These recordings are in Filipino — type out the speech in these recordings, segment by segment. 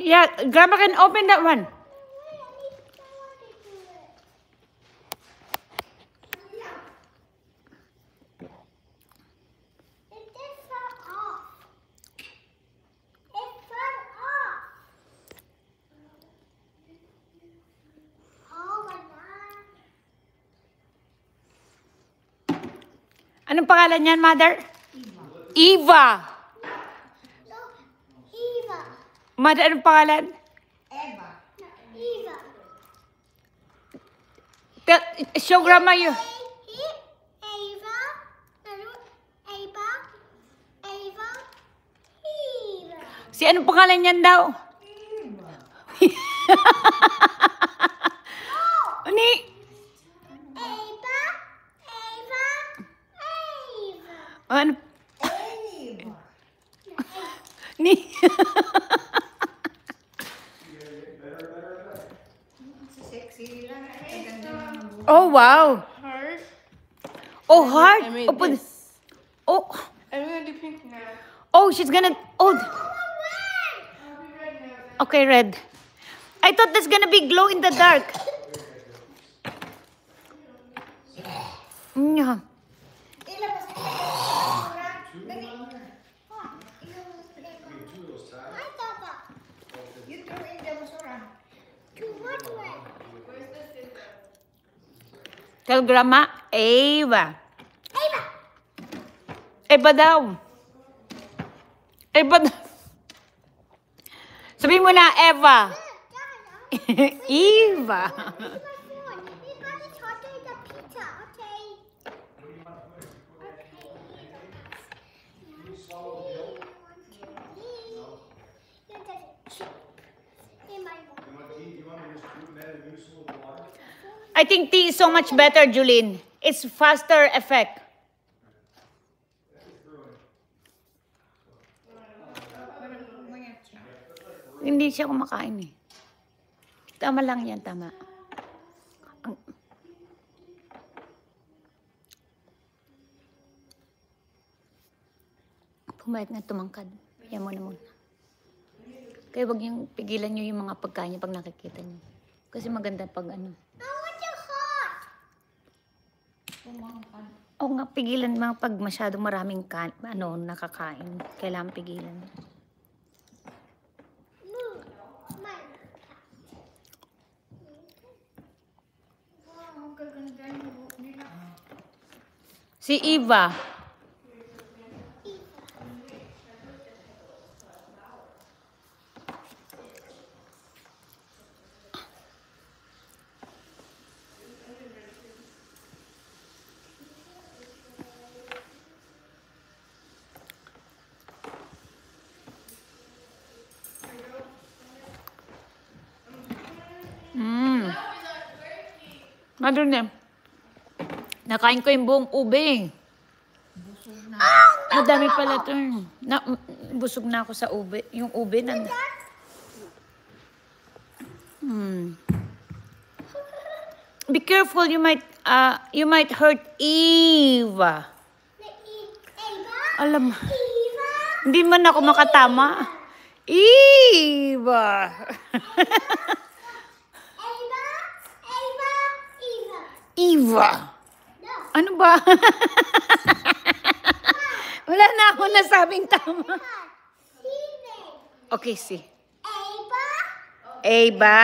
Yeah, Grandma can open that one. Anong pangalan niyan, Mother? Eva. Eva. Mother, anong pangalan? Eva. Eva. Show Grandma you. Eva. Eva. Eva. Eva. Si anong pangalan niyan daw? Ni? Eva. Eva. Eva. Ano? Eva. Ni? Sexy lang. Ganda ng Oh, wow. Heart. Oh, heart. I made Oh, put- this. oh, I'm gonna do pink now. oh, she's gonna, oh. I'll be red now. Okay, red. I thought that's gonna be glow in the dark. Yeah. ilabas mo. Dali. Hi, Papa. You throw in the basura. To what way? Tell Grandma, Eva. Eva. Eva daw. Eva daw. Sabihin mo na, Eva. Eva. We got to talk to the pizza, okay? I think tea is so much better, Julene. It's faster effect. Hindi siya kumakain eh. Tama lang yan, tama. Pumayat na tumangkad. Yan mo na muna. Kaya wag niyong pigilan niyo yung mga pagkain niyo pag nakikita niyo. Kasi maganda pag ano. I want your heart. O nga, pigilan mga pag masyadong maraming nakakain. Kailangan pigilan. Move. Mine. Wow, ang gaganda ng buhok nila. Si Eva. Madun nakain ko yung buong ube. Madami pala ito. Busog na ako sa ube. Yung ube na. Be careful, you might hurt Eva. Eva. Alam, Eva. hindi man ako makatama. Eva. Eva. Eva. Eva. Eva. No. Ano ba? Wala na ako nasabing tama. Eva. Okay, see. Eva. Eva.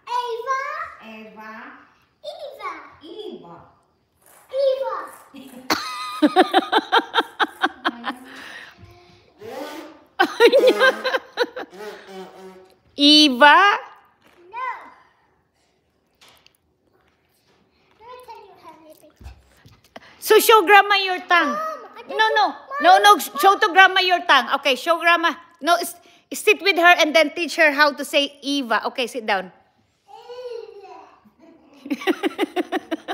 Eva. Eva. Eva. Eva. Eva. Eva. No. Let me tell you how to make it. So show Grandma your tongue. No. Show to Grandma your tongue. Okay, show Grandma. No, sit with her and then teach her how to say Eva. Okay, sit down. Eva.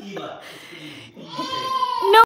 Eva.